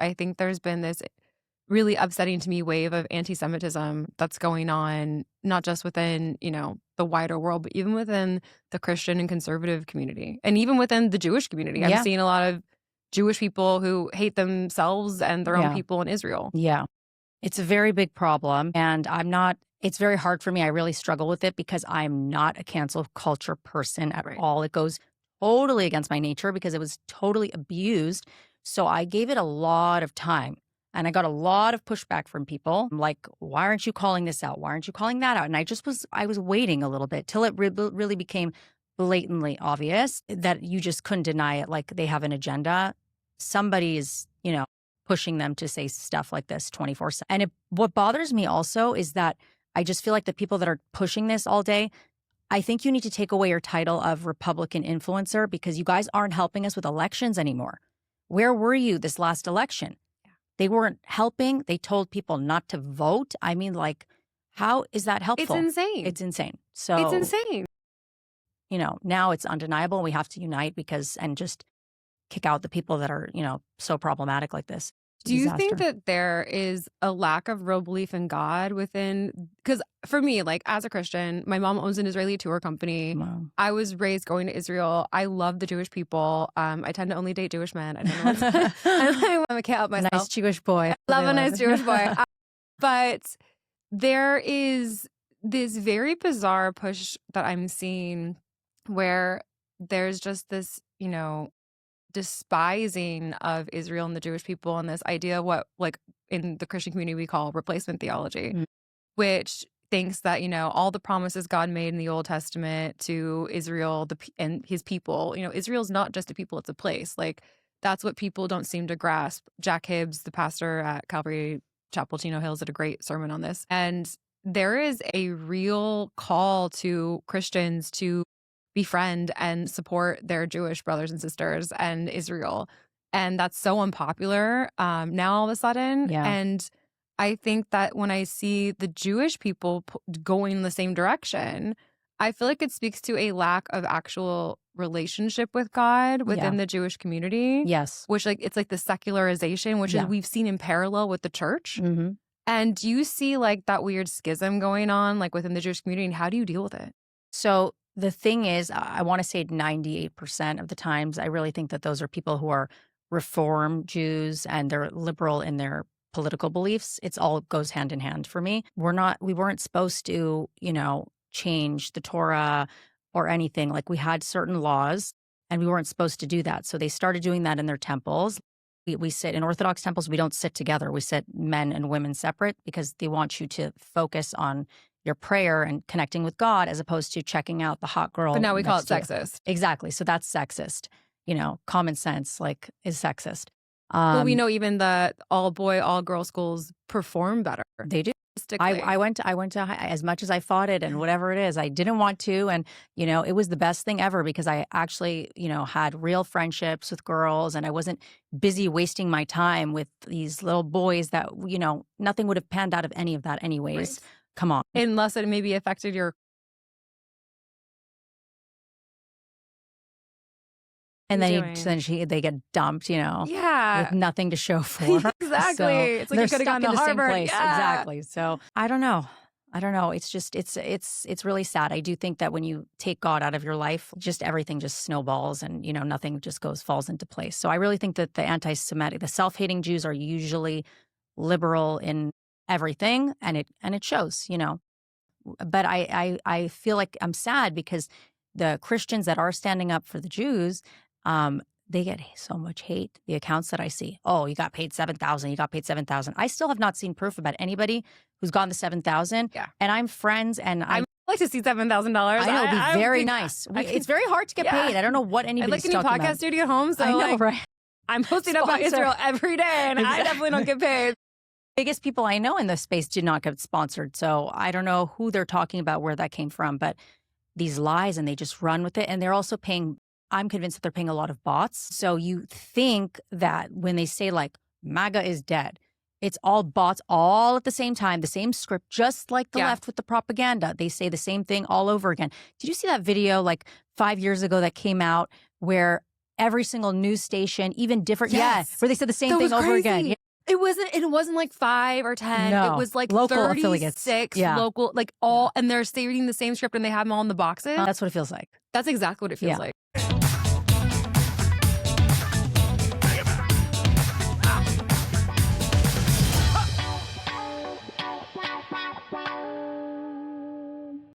I think there's been this really upsetting to me wave of anti-Semitism that's going on, not just within, the wider world, but even within the Christian and conservative community, and even within the Jewish community. I'm Yeah. seeing a lot of Jewish people who hate themselves and their own people in Israel. Yeah. It's a very big problem. And it's very hard for me. I really struggle with it because I'm not a cancel culture person at all. It goes totally against my nature because it was totally abused. So I gave it a lot of time. And I got a lot of pushback from people like, why aren't you calling this out? Why aren't you calling that out? And I was waiting a little bit till it really became blatantly obvious that you just couldn't deny it. Like they have an agenda. Somebody is, pushing them to say stuff like this 24/7. And what bothers me also is that I just feel like the people that are pushing this all day, I think you need to take away your title of Republican influencer because you guys aren't helping us with elections anymore. Where were you this last election? They weren't helping. They told people not to vote. I mean, like, how is that helpful? It's insane. It's insane. So it's insane. Now it's undeniable. We have to unite and just kick out the people that are, so problematic like this. Do you think that there is a lack of real belief in God within? Because for me, like as a Christian, my mom owns an Israeli tour company. Wow. I was raised going to Israel. I love the Jewish people. I tend to only date Jewish men. I don't know. I can't help myself. Nice Jewish boy. I love a nice Jewish boy. But there is this very bizarre push that I'm seeing where there's just this, despising of Israel and the Jewish people and this idea of what, like in the Christian community, we call replacement theology, which thinks that, all the promises God made in the Old Testament to Israel and his people, Israel's not just a people, it's a place. Like that's what people don't seem to grasp. Jack Hibbs, the pastor at Calvary Chapel, Chino Hills, did a great sermon on this. And there is a real call to Christians to befriend and support their Jewish brothers and sisters and Israel. And that's so unpopular now all of a sudden. Yeah. And I think that when I see the Jewish people going in the same direction, I feel like it speaks to a lack of actual relationship with God within the Jewish community. Yes. Which it's like the secularization, which is we've seen in parallel with the church. Mm-hmm. And do you see like that weird schism going on like within the Jewish community, and how do you deal with it? So the thing is, I want to say 98% of the times, I really think that those are people who are Reform Jews and they're liberal in their political beliefs. It's all goes hand in hand for me. We weren't supposed to, change the Torah or anything. Like we had certain laws and we weren't supposed to do that. So they started doing that in their temples. We sit in Orthodox temples. We don't sit together. We sit men and women separate because they want you to focus on your prayer and connecting with God as opposed to checking out the hot girl. But now we call it sexist. Exactly. So that's sexist. Common sense is sexist. Well, we know even the all boy, all girl schools perform better. They do. I went to as much as I fought it and whatever it is, I didn't want to. And, it was the best thing ever because I actually, had real friendships with girls and I wasn't busy wasting my time with these little boys that, nothing would have panned out of any of that anyways. Right. Come on. Unless it maybe affected your. And then they get dumped, with nothing to show for. Exactly. So it's like you could have gone to Harvard. Place. Yeah. Exactly. So I don't know. It's just, it's really sad. I do think that when you take God out of your life, just everything just snowballs and, nothing just falls into place. So I really think that the self-hating Jews are usually liberal in everything and it shows, but I feel like I'm sad because the Christians that are standing up for the Jews, they get so much hate. The accounts that I see, oh, you got paid $7,000, you got paid $7,000. I still have not seen proof about anybody who's gotten the $7,000. Yeah. And I'm friends and I'd like to see $7,000. I know, it'd be very nice. It's very hard to get paid. I don't know what anybody's talking about. I'd like a new podcast studio at home. So I know, right? I'm posting about Israel every day and I definitely don't get paid. Biggest people I know in this space did not get sponsored. So I don't know who they're talking about, where that came from, but these lies and they just run with it. And they're also paying, I'm convinced that they're paying a lot of bots. So you think that when they say like MAGA is dead, it's all bots all at the same time, the same script, just like the left with the propaganda. They say the same thing all over again. Did you see that video like 5 years ago that came out where every single news station, even different, Yes. where they said the same That thing was over again. crazy. It wasn't like 5 or 10. No. It was like Local 36 affiliates. Yeah. local, like all, and they're reading the same script and they have them all in the boxes. That's what it feels like. That's exactly what it feels like.